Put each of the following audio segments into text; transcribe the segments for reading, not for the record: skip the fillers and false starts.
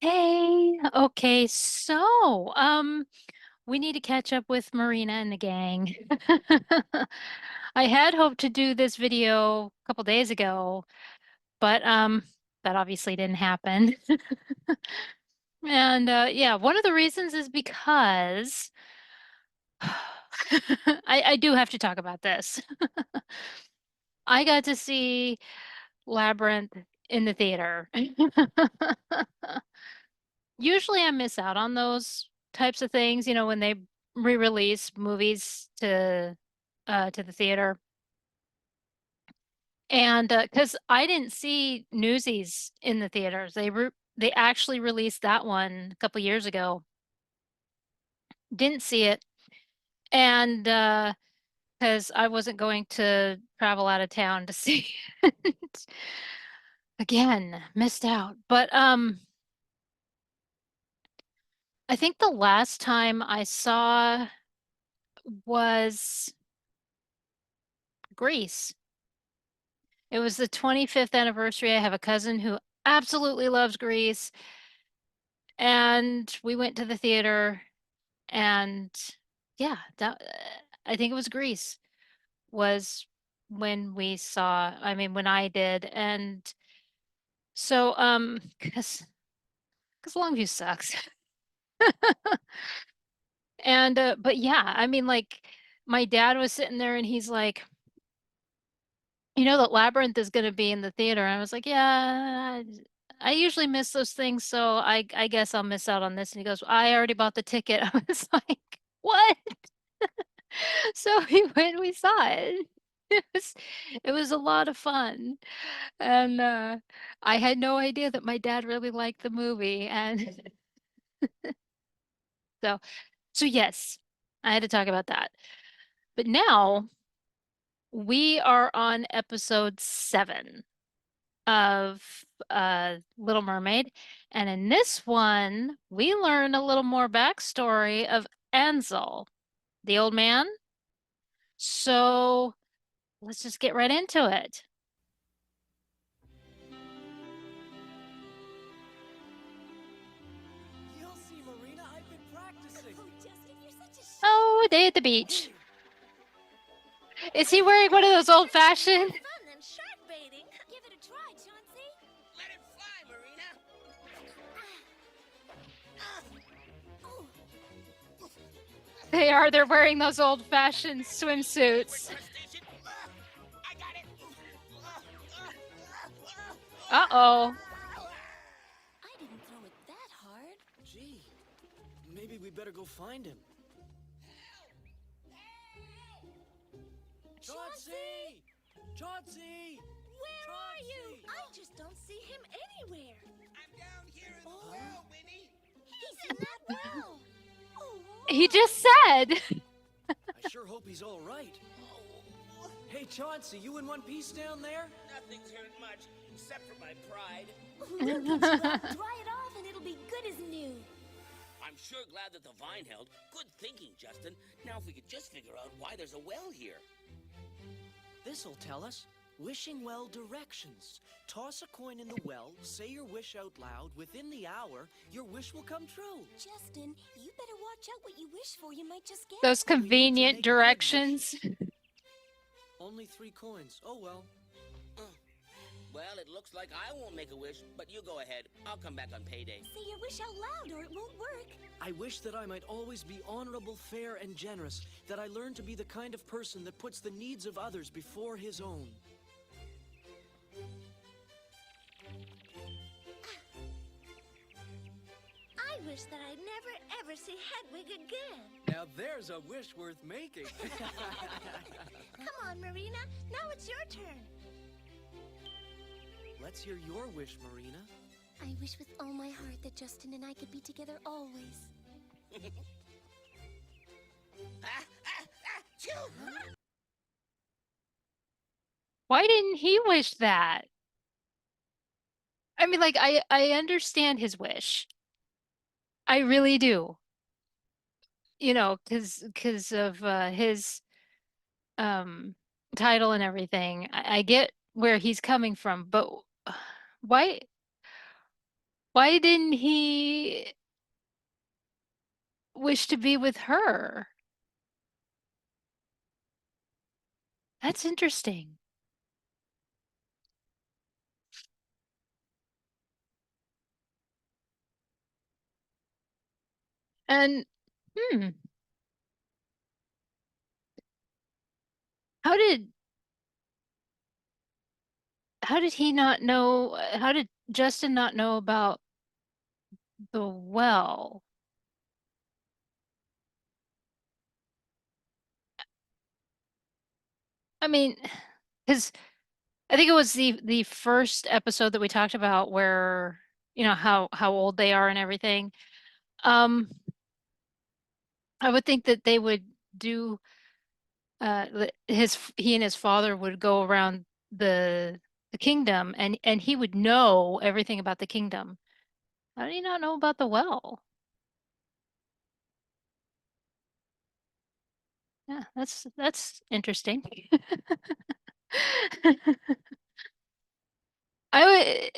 Hey, okay, we need to catch up with Marina and the gang. I had hoped to do this video a couple days ago, but that obviously didn't happen. And yeah, one of the reasons is because I do have to talk about this. I got to see Labyrinth in the theater. Usually I miss out on those types of things, when they re-release movies to the theater. And because I didn't see Newsies in the theaters. They actually released that one a couple years ago. Didn't see it. And because I wasn't going to travel out of town to see it. Again, missed out. But I think the last time I saw was Grease. It was the 25th anniversary. I have a cousin who absolutely loves Grease, and we went to the theater, and yeah, I think it was Grease was when when I did. And so because Longview sucks. And but yeah, like my dad was sitting there and he's like, that Labyrinth is going to be in the theater. And I was like, yeah, I usually miss those things, so I guess I'll miss out on this. And he goes, I already bought the ticket. I was like, what? So we went, we saw it. It was a lot of fun. And I had no idea that my dad really liked the movie. And so so yes, I had to talk about that. But now we are on episode 7 of Little Mermaid. And in this one, we learn a little more backstory of Ansel, the old man. So let's just get right into it. You'll see, Marina. I've been practicing. Oh, Justin, you're such a Oh, a day at the beach. Is he wearing one of those old-fashioned? fun than shark baiting. Give it a try, Chauncey. Let it fly, Marina. They are. They're wearing those old-fashioned swimsuits. Crustacean. I got it. Uh-oh. I didn't throw it that hard. Gee, maybe we better go find him. Chauncey! Chauncey! Where are you? I just don't see him anywhere. I'm down here in the well, Winnie. He's in that well. Oh, He just said. I sure hope he's all right. Hey, Chauncey, you in one piece down there? Nothing's hurt much, except for my pride. dry it off and it'll be good as new. I'm sure glad that the vine held. Good thinking, Justin. Now if we could just figure out why there's a well here. This'll tell us. Wishing well directions. Toss a coin in the well, say your wish out loud. Within the hour, your wish will come true. Justin, you better watch out what you wish for. You might just get Those convenient directions. Only 3 coins. Oh well. Well, it looks like I won't make a wish, but you go ahead. I'll come back on payday. Say your wish out loud or it won't work. I wish that I might always be honorable, fair, and generous, that I learn to be the kind of person that puts the needs of others before his own. I wish that I'd never ever see Hedwig again. Now there's a wish worth making. Come on, Marina. Now it's your turn. Let's hear your wish, Marina. I wish with all my heart that Justin and I could be together always. Why didn't he wish that? I understand his wish. I really do. Because of his title and everything. I get where he's coming from, but why Why didn't he wish to be with her? That's interesting. And hmm, how did he not know? How did Justin not know about the well? I mean, because I think it was the first episode that we talked about where how old they are and everything. Um, I would think that they would do he and his father would go around the kingdom and he would know everything about the kingdom. How do you not know about the well? Yeah, that's interesting. I would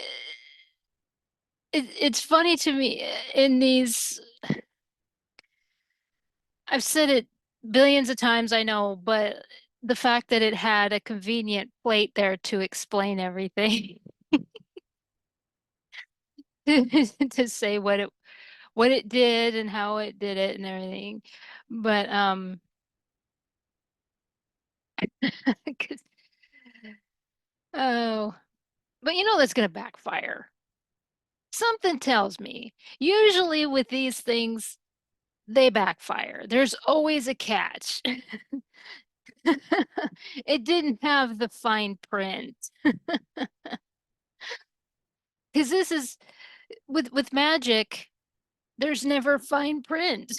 it's funny to me in these I've said it billions of times, I know, but the fact that it had a convenient plate there to explain everything, to say what it did and how it did it and everything. But 'cause- oh, but that's gonna backfire. Something tells me. Usually with these things, they backfire. There's always a catch. It didn't have the fine print. Because this is with magic, there's never fine print.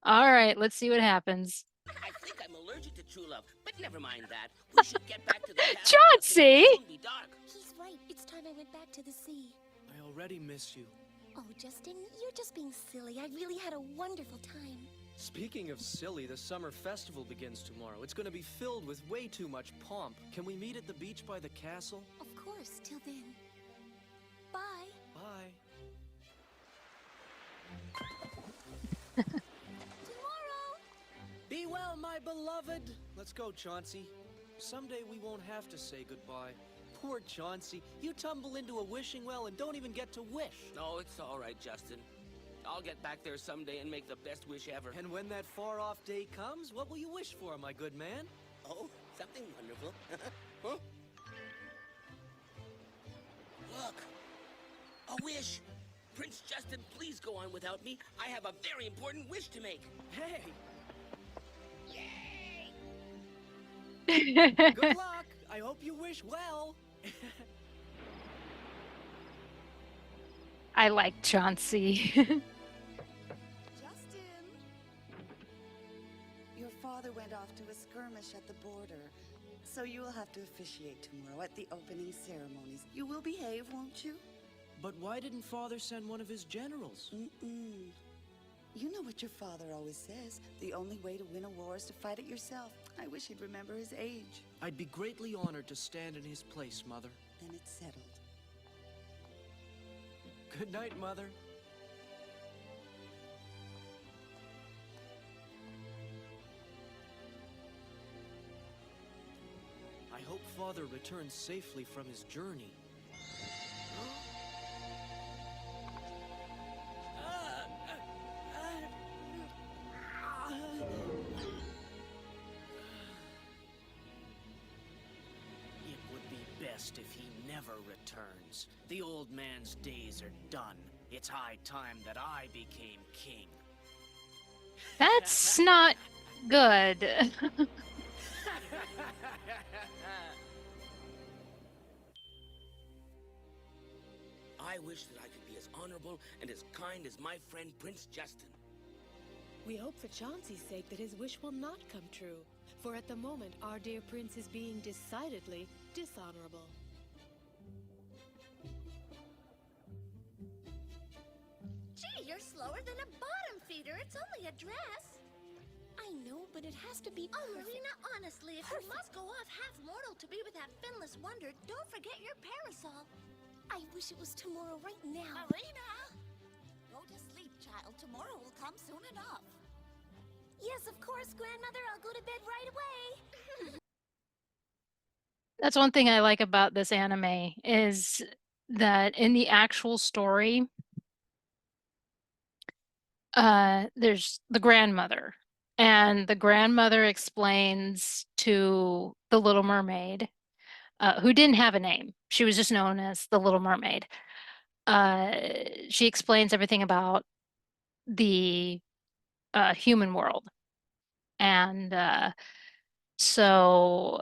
All right, let's see what happens. I think I'm allergic to true love, but never mind that. We should get back to the castle, Justin. Chauncey! It'll soon be dark. He's right. It's time I went back to the sea. I already miss you. Oh, Justin, you're just being silly. I really had a wonderful time. Speaking of silly, the summer festival begins tomorrow. It's going to be filled with way too much pomp. Can we meet at the beach by the castle? Of course, till then. Bye. Bye. Tomorrow! Be well, my beloved. Let's go, Chauncey. Someday we won't have to say goodbye. Poor Chauncey. You tumble into a wishing well and don't even get to wish. No, it's all right, Justin. I'll get back there someday and make the best wish ever. And when that far-off day comes, what will you wish for, my good man? Oh, something wonderful. Huh? Look, a wish. Prince Justin, please go on without me. I have a very important wish to make. Hey, Yay! good luck. I hope you wish well. I like Chauncey. Justin! Your father went off to a skirmish at the border, so you will have to officiate tomorrow at the opening ceremonies. You will behave, won't you? But why didn't Father send one of his generals? You know what your father always says. The only way to win a war is to fight it yourself. I wish he'd remember his age. I'd be greatly honored to stand in his place, Mother. Then it's settled. Good night, Mother. I hope Father returns safely from his journey. It would be best if he never returns. The old man's days are done. It's high time that I became king. That's not good. I wish that I could be as honorable and as kind as my friend Prince Justin. We hope for Chauncey's sake that his wish will not come true, for at the moment our dear prince is being decidedly dishonorable. Gee, you're slower than a bottom feeder. It's only a dress. I know, but it has to be perfect. Oh, Marina, honestly, if you must go off half mortal to be with that finless wonder, don't forget your parasol. I wish it was tomorrow right now. Marina! Go to sleep, child. Tomorrow will come soon enough. Yes, of course, Grandmother. I'll go to bed right away. That's one thing I like about this anime is that in the actual story, there's the grandmother, and the grandmother explains to the Little Mermaid, who didn't have a name. She was just known as the Little Mermaid. Uh, she explains everything about the human world. And so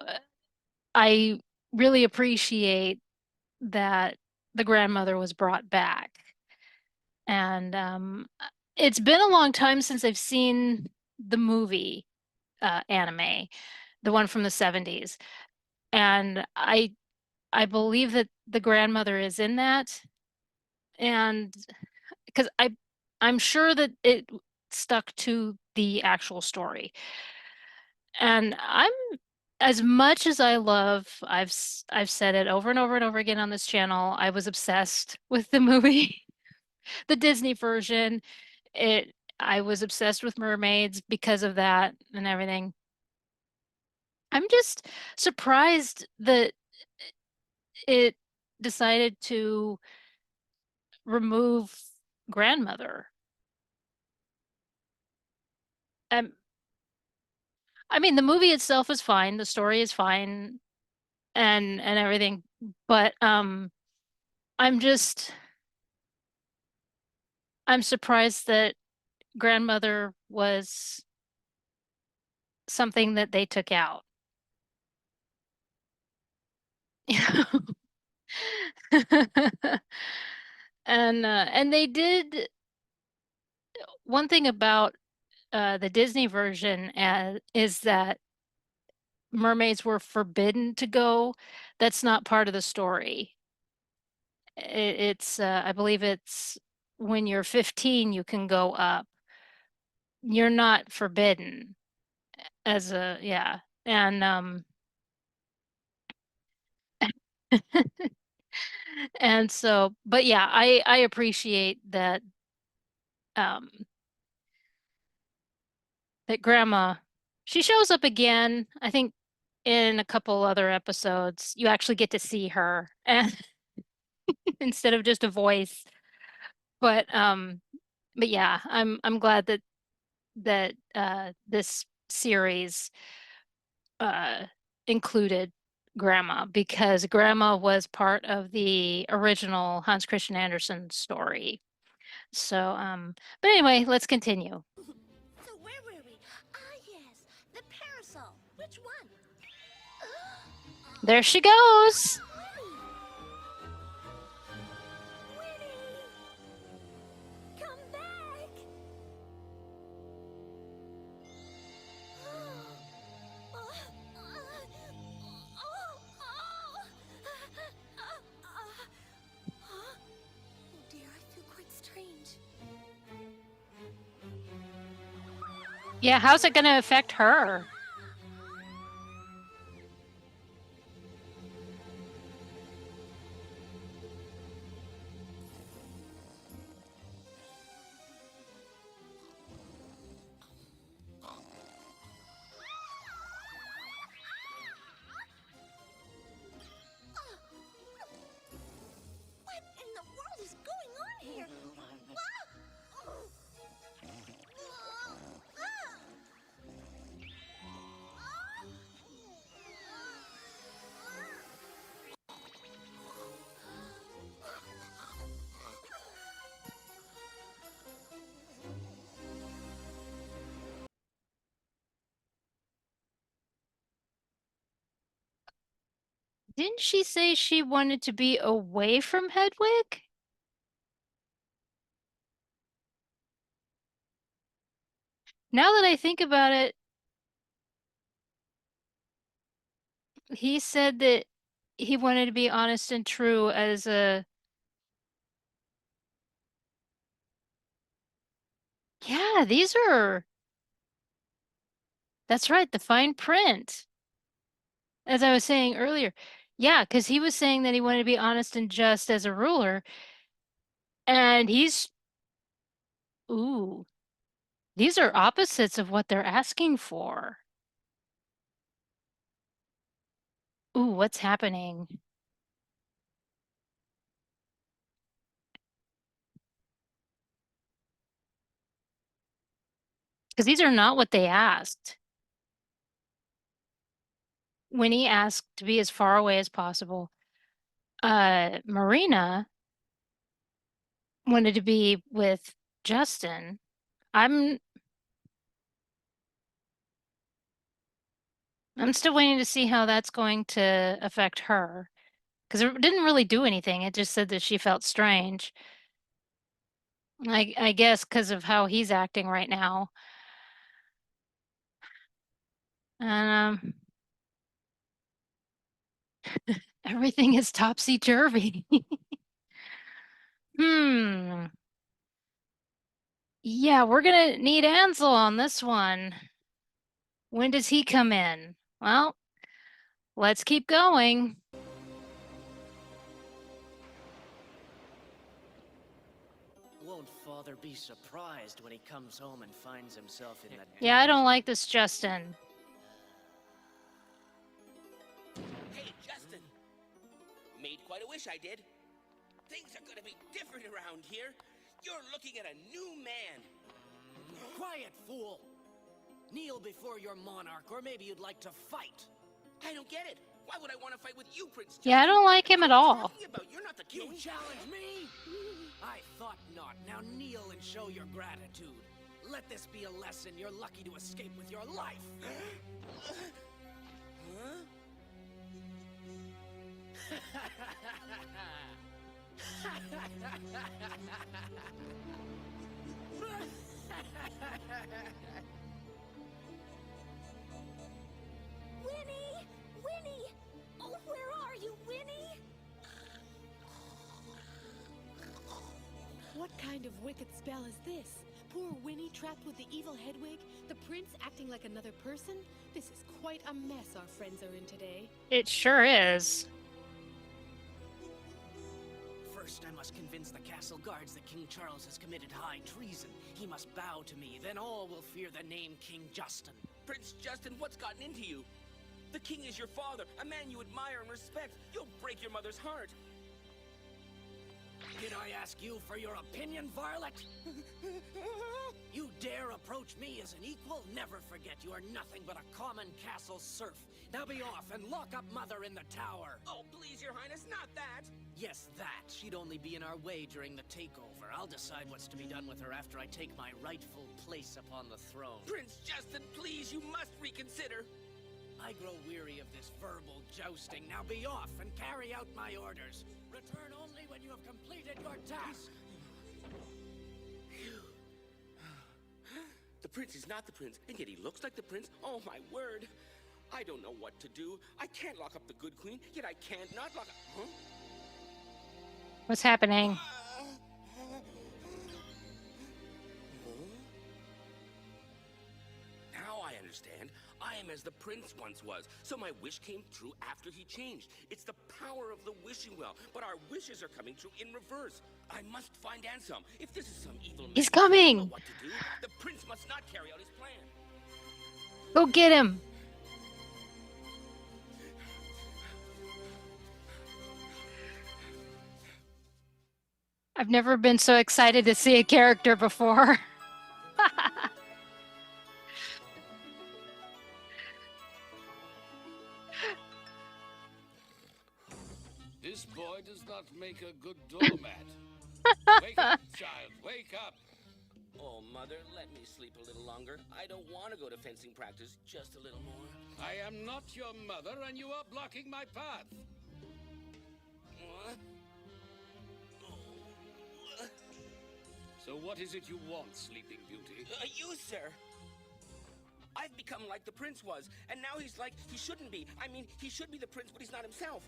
I really appreciate that the grandmother was brought back. And it's been a long time since I've seen the movie anime, the one from the 70s. And I believe that the grandmother is in that. And because I'm sure that it stuck to the actual story. And I'm as much as I love, I've said it over and over and over again on this channel, I was obsessed with the movie, the Disney version. It I was obsessed with mermaids because of that and everything. I'm just surprised that it decided to remove grandmother. Um, I mean, the movie itself is fine, the story is fine, and everything, but I'm just I'm surprised that grandmother was something that they took out. And they did one thing about the Disney version is that mermaids were forbidden to go. That's not part of the story. It's I believe it's when you're 15 you can go up. You're not forbidden as a yeah. And and so but yeah, I appreciate that um that grandma she shows up again. I think in a couple other episodes you actually get to see her and instead of just a voice. But but yeah, I'm glad that this series uh included grandma because grandma was part of the original Hans Christian Andersen story. So but anyway, let's continue. So where were we? Ah, yes, the parasol. Which one? There she goes. Winnie! Come back! Oh dear, I feel quite strange. Yeah, how's it going to affect her? What in the world is going on here? Didn't she say she wanted to be away from Hedwig? Now that I think about it, he said that he wanted to be honest and true as a yeah, these are that's right, the fine print. As I was saying earlier. Yeah, because he was saying that he wanted to be honest and just as a ruler, and he's... Ooh. These are opposites of what they're asking for. Ooh, what's happening? Because these are not what they asked. Winnie asked to be as far away as possible. Marina wanted to be with Justin. I'm still waiting to see how that's going to affect her. Because it didn't really do anything. It just said that she felt strange. I guess because of how he's acting right now. And everything is topsy-turvy. Hmm. Yeah, we're gonna need Ansel on this one. When does he come in? Well, let's keep going. Won't Father be surprised when he comes home and finds himself in the... Yeah, I don't like this Justin. Hey, Justin. Made quite a wish, I did. Things are gonna be different around here. You're looking at a new man. Quiet, fool! Kneel before your monarch, or maybe you'd like to fight. I don't get it. Why would I want to fight with you, Prince Justin? Yeah, I don't like him at What are you all. talking about? You're not the king. You challenge me? I thought not. Now kneel and show your gratitude. Let this be a lesson. You're lucky to escape with your life. Winnie! Winnie! Oh, where are you, Winnie? What kind of wicked spell is this? Poor Winnie trapped with the evil Hedwig? The prince acting like another person? This is quite a mess our friends are in today. It sure is. First, I must convince the castle guards that King Charles has committed high treason. He must bow to me, then all will fear the name King Justin. Prince Justin, what's gotten into you? The king is your father, a man you admire and respect. You'll break your mother's heart. Did I ask you for your opinion, varlet? You dare approach me as an equal? Never forget you are nothing but a common castle serf. Now be off and lock up Mother in the tower. Oh, please, your highness, not that. Yes, that. She'd only be in our way during the takeover. I'll decide what's to be done with her after I take my rightful place upon the throne. Prince Justin, please, you must reconsider. I grow weary of this verbal jousting. Now be off and carry out my orders. Return only when you have completed your task. The prince is not the prince, and yet he looks like the prince. Oh, my word. I don't know what to do. I can't lock up the good queen, yet I can't not lock up... Huh? What's happening? Now I understand. I am as the prince once was, so my wish came true after he changed. It's the power of the wishing well, but our wishes are coming true in reverse. I must find Anselm. If this is some evil He's man, I don't know coming! what to do. The prince must not carry out his plan. Go get him! I've never been so excited to see a character before. This boy does not make a good doormat. Wake up, child, wake up. Oh, Mother, let me sleep a little longer. I don't want to go to fencing practice. Just a little more. I am not your mother, and you are blocking my path. What? So what is it you want, Sleeping Beauty? You, sir. I've become like the prince was, and now he's like he shouldn't be. I mean, he should be the prince, but he's not himself.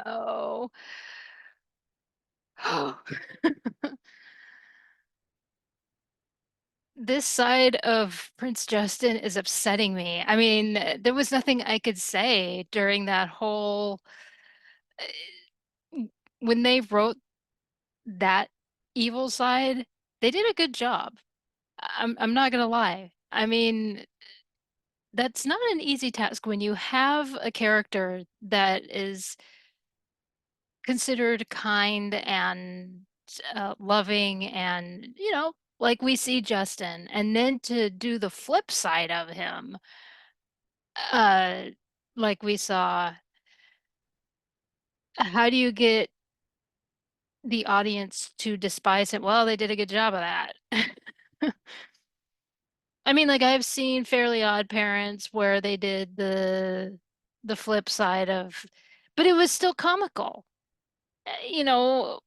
Oh. This this side of Prince Justin is upsetting me. I mean, there was nothing I could say during that whole when they wrote that evil side, they did a good job. I'm not gonna lie. I mean, that's not an easy task when you have a character that is considered kind and loving and, like we see Justin, and then to do the flip side of him, uh, like we saw, how do you get the audience to despise him? Well, they did a good job of that. I mean, like I've seen Fairly Odd Parents where they did the flip side of, but it was still comical, you know,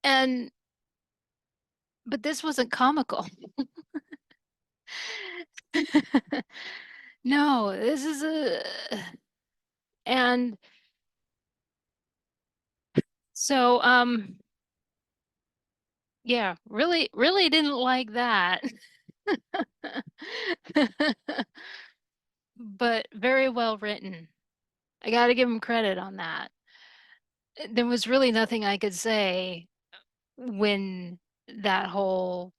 and but this wasn't comical. No, this is and so yeah, really really didn't like that. But very well written. I got to give him credit on that. There was really nothing I could say when that whole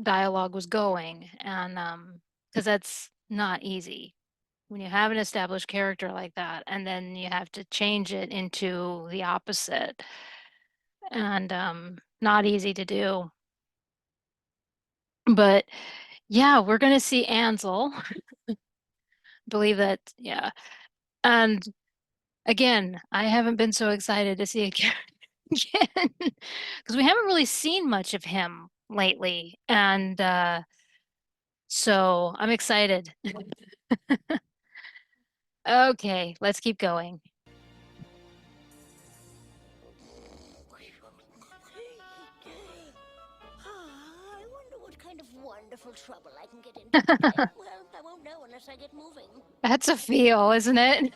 dialogue was going, and because that's not easy when you have an established character like that and then you have to change it into the opposite, and not easy to do. But yeah, we're gonna see Ansel. Believe that, yeah. And again, I haven't been so excited to see a character again because we haven't really seen much of him lately, and so I'm excited. Okay, let's keep going. I wonder what kind of wonderful trouble I can get into today. Well, I won't know unless I get moving. That's a feel, isn't it?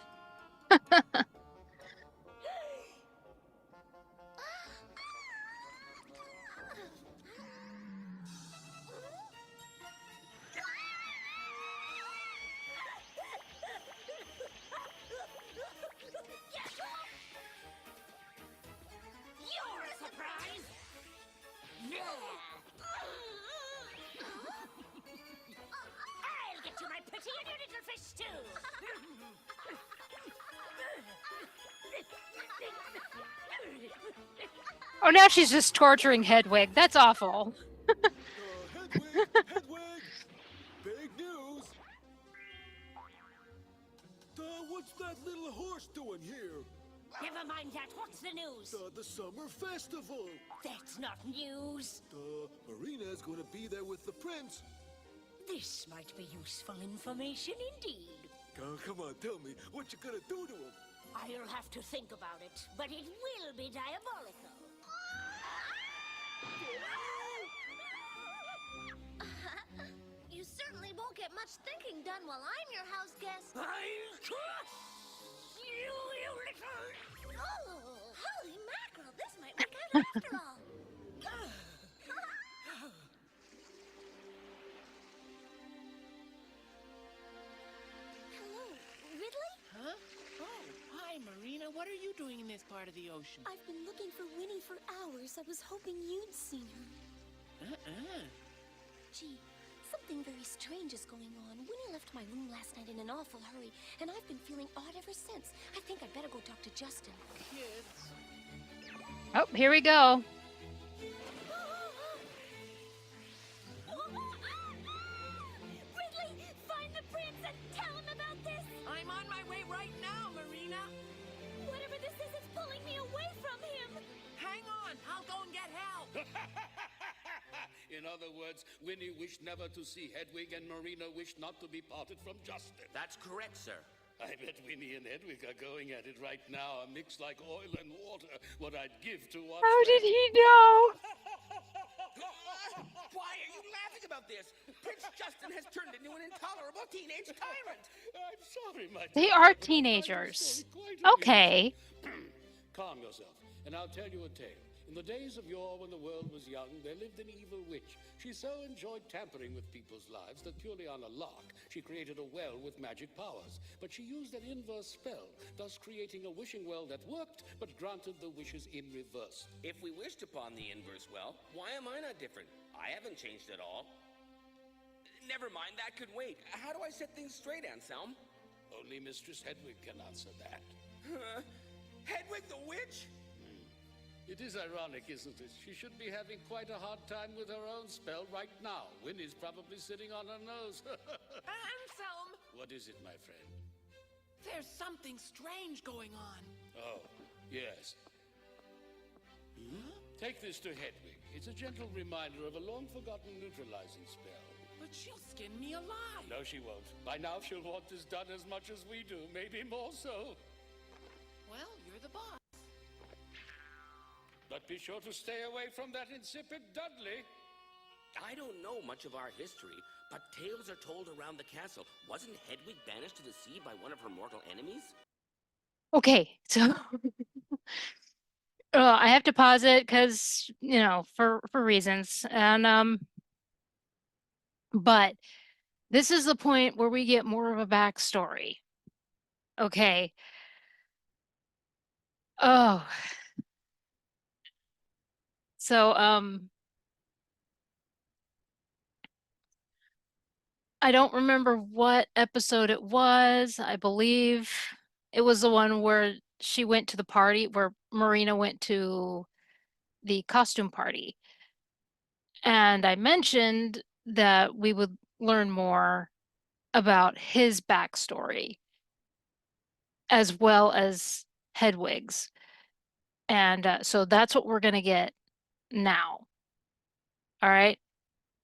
You're a surprise! I'll get you, my pretty, and your little fish, too! Oh, now she's just torturing Hedwig. That's awful. Hedwig! Big news! What's that little horse doing here? Never mind that. What's the news? The summer festival. That's not news. Marina's gonna be there with the prince. This might be useful information indeed. Come on, tell me, what you gonna do to him? I'll have to think about it, but it will be diabolical. You certainly won't get much thinking done while I'm your house guest. I'll crush you, you little... Oh, holy mackerel, this might work out after all. Hello, Ridley? Huh? Oh, hi, Marina. What are you doing in this part of the ocean? I've been looking for Winnie for hours. I was hoping you'd seen her. Gee, something very strange is going on. Winnie left my room last night in an awful hurry, and I've been feeling odd ever since. I think I'd better go talk to Justin. Kids. Oh, here we go. Ridley, find the prince and tell him about this! I'm on my way right now, Marina. Whatever this is, it's pulling me away from him! Hang on. I'll go and get help. In other words, Winnie wished never to see Hedwig, and Marina wished not to be parted from Justin. That's correct, sir. I bet Winnie and Hedwig are going at it right now, a mix like oil and water. What I'd give to watch How that. did he know? Why are you laughing about this? Prince Justin has turned into an intolerable teenage tyrant. I'm sorry, my They dear. are I find your teenagers. story quite amusing. Okay. Calm yourself, and I'll tell you a tale. In the days of yore, when the world was young, there lived an evil witch. She so enjoyed tampering with people's lives that purely on a lark, she created a well with magic powers. But she used an inverse spell, thus creating a wishing well that worked, but granted the wishes in reverse. If we wished upon the inverse well, why am I not different? I haven't changed at all. Never mind, that could wait. How do I set things straight, Anselm? Only Mistress Hedwig can answer that. Hedwig the witch? It is ironic, isn't it? She should be having quite a hard time with her own spell right now. Winnie's probably sitting on her nose. Anselm! What is it, my friend? There's something strange going on. Oh, yes. Take this to Hedwig. It's a gentle reminder of a long-forgotten neutralizing spell. But she'll skin me alive. No, she won't. By now, she'll want this done as much as we do, maybe more so. Well, you're the boss. But be sure to stay away from that insipid Dudley. I don't know much of our history, but tales are told around the castle. Wasn't Hedwig banished to the sea by one of her mortal enemies? Okay, so I have to pause it because, for reasons. And but this is the point where we get more of a backstory. Okay. Oh. So I don't remember what episode it was. I believe it was the one where she went to the party, where Marina went to the costume party. And I mentioned that we would learn more about his backstory as well as Hedwig's. And so that's what we're going to get now. All right.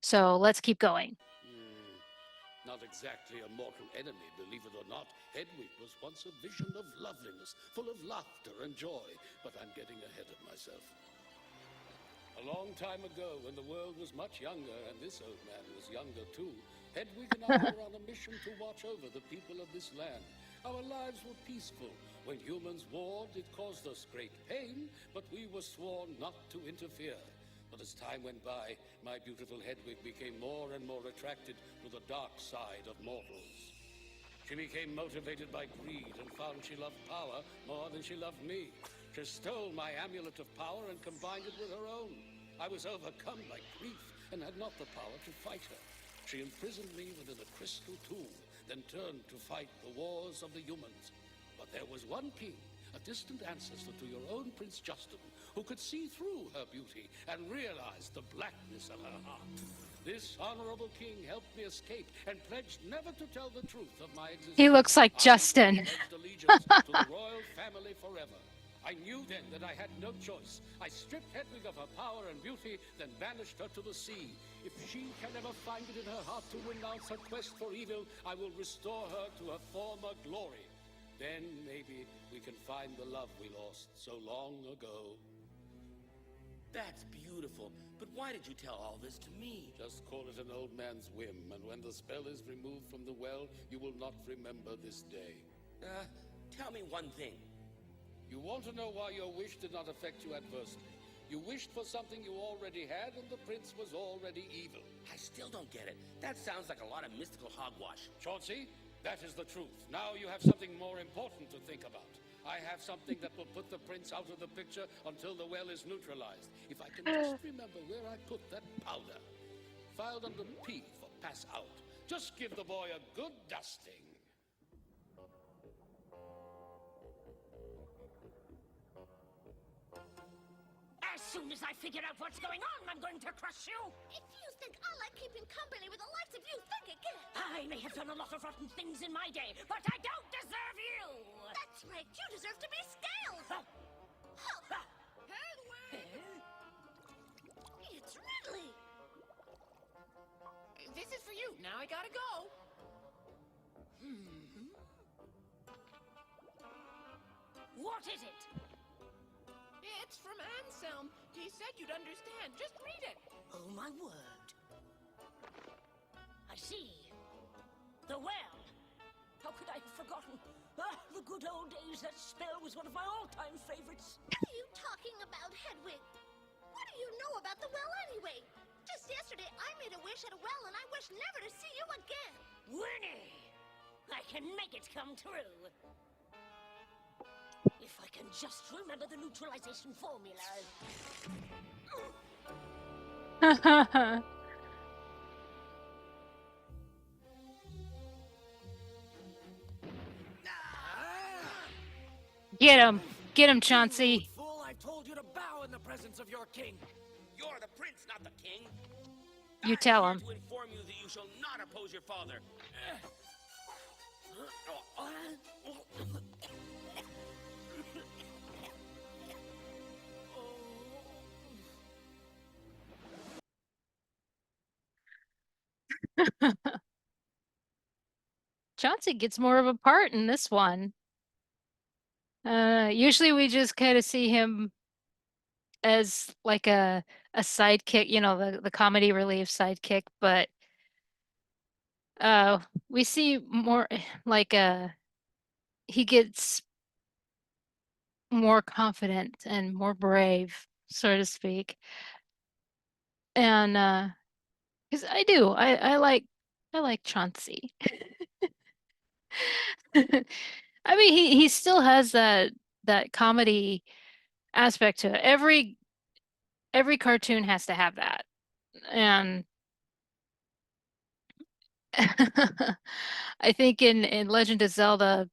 So let's keep going. Not exactly a mortal enemy, believe it or not. Hedwig was once a vision of loveliness, full of laughter and joy. But I'm getting ahead of myself. A long time ago, when the world was much younger, and this old man was younger too, Hedwig and I were on a mission to watch over the people of this land. Our lives were peaceful. When humans warred, it caused us great pain, but we were sworn not to interfere. But as time went by, my beautiful Hedwig became more and more attracted to the dark side of mortals. She became motivated by greed and found she loved power more than she loved me. She stole my amulet of power and combined it with her own. I was overcome by grief and had not the power to fight her. She imprisoned me within a crystal tomb, then turned to fight the wars of the humans. But there was one king, a distant ancestor to your own Prince Justin, who could see through her beauty and realize the blackness of her heart. This honorable king helped me escape and pledged never to tell the truth of my existence. He looks like Justin. I pledged allegiance to the royal family forever. I knew then that I had no choice. I stripped Hedwig of her power and beauty, then banished her to the sea. If she can ever find it in her heart to renounce her quest for evil, I will restore her to her former glory. Then maybe we can find the love we lost so long ago. That's beautiful, but why did you tell all this to me? Just call it an old man's whim, and when the spell is removed from the well, you will not remember this day. Tell me one thing. You want to know why your wish did not affect you adversely. You wished for something you already had, and the prince was already evil. I still don't get it. That sounds like a lot of mystical hogwash. Chauncey, that is the truth. Now you have something more important to think about. I have something that will put the prince out of the picture until the well is neutralized. If I can just remember where I put that powder. Filed under P for pass out. Just give the boy a good dusting. As soon as I figure out what's going on, I'm going to crush you. If you think I like keeping company with the likes of you, think again. I may have done a lot of rotten things in my day, but I don't deserve you. That's right. You deserve to be scaled. It's Ridley. This is for you. Now I gotta go. What is it? It's from Anselm. He said you'd understand. Just read it. Oh, my word. I see. The well. How could I have forgotten? The good old days. That spell was one of my all-time favorites. Are you talking about Hedwig? do you know about the well anyway? Just yesterday, I made a wish at a well, and I wish never to see you again. Winnie! I can make it come true. If I can just remember the neutralization formula. Get him! Get him, Chauncey! Fool, I told you to bow in the presence of your king. You're the prince, not the king. You tell him. I'm here to inform you that you shall not oppose your father. Chauncey gets more of a part in this one. Usually we just kind of see him as like a sidekick, you know, the comedy relief sidekick, but we see more like he gets more confident and more brave, so to speak. And because I like Chauncey. I mean, he still has that comedy aspect to it. Every cartoon has to have that. And I think in Legend of Zelda,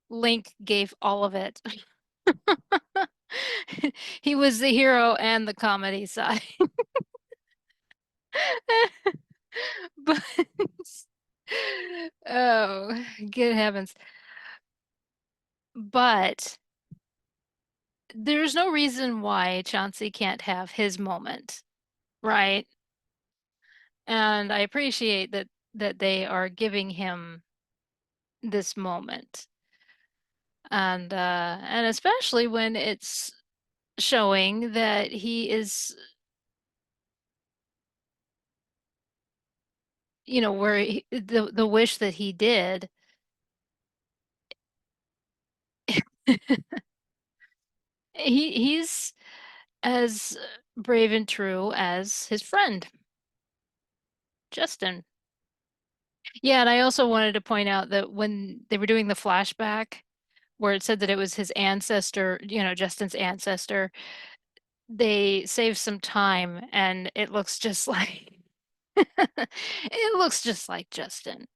Link gave all of it. He was the hero and the comedy side. But oh, good heavens. But there's no reason why Chauncey can't have his moment, right? And I appreciate that they are giving him this moment. And especially when it's showing that he is, you know, where the wish that he did he's as brave and true as his friend, Justin. Yeah, and I also wanted to point out that when they were doing the flashback where it said that it was his ancestor, you know, Justin's ancestor, they saved some time and it looks just like it looks just like Justin.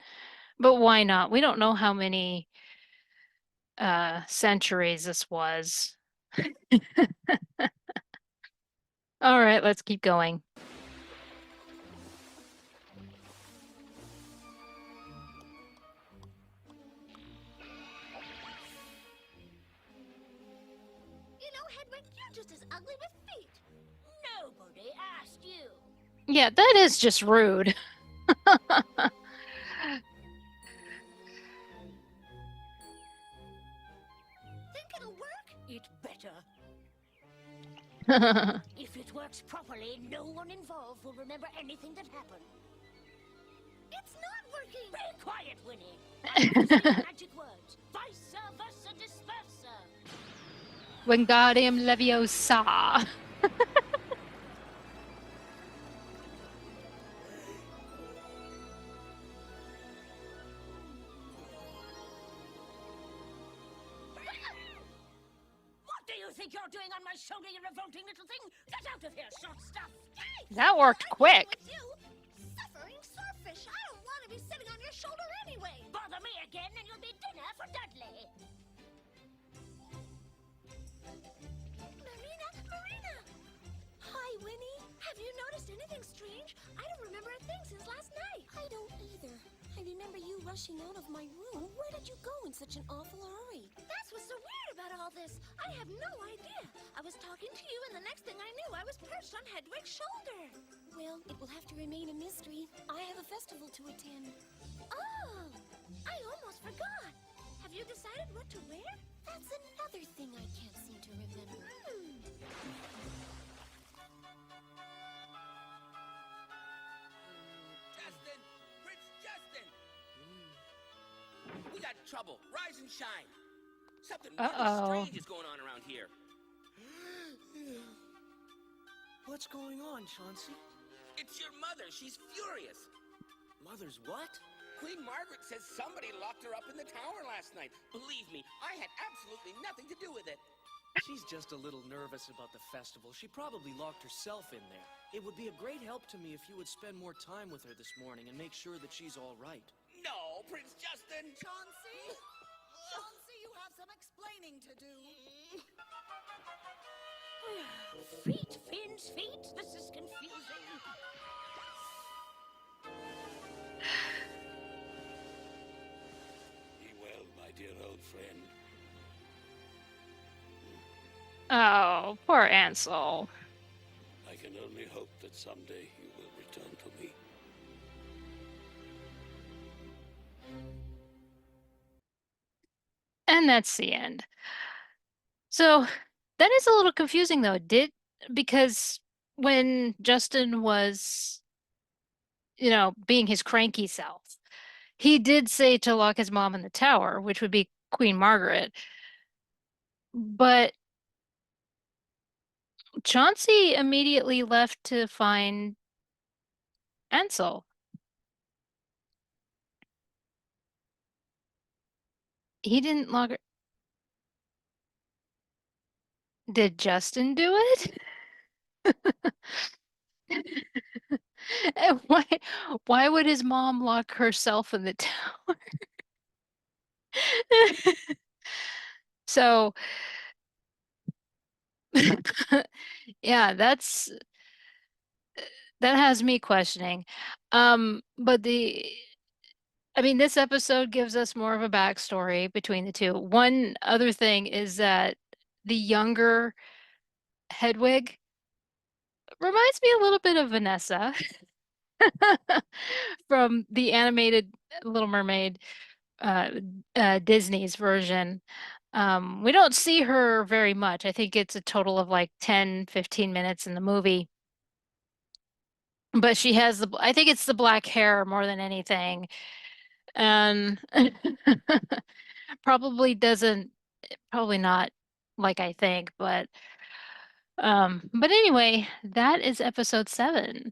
But why not? We don't know how many centuries this was. All right, let's keep going. You know, Hedwig, you're just as ugly with feet. Nobody asked you. Yeah, that is just rude. Think it'll work? It better. If it works properly, no one involved will remember anything that happened. It's not working. Be quiet, Winnie. I have to say the magic words. Vice versa dispersa. Wingardium Leviosa. What do you think you're doing on my shoulder, you revolting little thing? Get out of here, short stuff. Hey, That worked quick. with you, suffering swordfish. I don't want to be sitting on your shoulder anyway. Bother me again and you'll be dinner for Dudley. Marina! Hi, Winnie. Have you noticed anything strange? I don't remember a thing since last night. I don't either. I remember you rushing out of my room. Where did you go in such an awful hurry? That's what's so weird about all this. I have no idea. I was talking to you, and the next thing I knew, I was perched on Hedwig's shoulder. Well, it will have to remain a mystery. I have a festival to attend. Oh, I almost forgot. Have you decided what to wear? That's another thing I can't seem to remember. Justin! Prince Justin! We got trouble. Rise and shine. Something really Uh-oh. strange is going on around here. What's going on, Chauncey? It's your mother. She's furious. Mother's what? Queen Margaret says somebody locked her up in the tower last night. Believe me, I had absolutely nothing to do with it. She's just a little nervous about the festival. She probably locked herself in there. It would be a great help to me if you would spend more time with her this morning and make sure that she's all right. No, Prince Justin. Chauncey? Chauncey, you have some explaining to do. Feet, Finn's feet. This is confusing. Be well, my dear old friend. Oh, poor Ansel. I can only hope that someday you will return to me. And that's the end. So that is a little confusing though. Because when Justin was, being his cranky self, he did say to lock his mom in the tower, which would be Queen Margaret. But Chauncey immediately left to find Ansel. He didn't lock her. Did Justin do it? And why would his mom lock herself in the tower? So, yeah, that has me questioning. But this episode gives us more of a backstory between the two. One other thing is that the younger Hedwig reminds me a little bit of Vanessa from the animated Little Mermaid, uh, Disney's version. We don't see her very much. I think it's a total of like 10, 15 minutes in the movie. But she has I think it's the black hair more than anything. And probably doesn't, probably not like I think, but anyway, that is episode 7.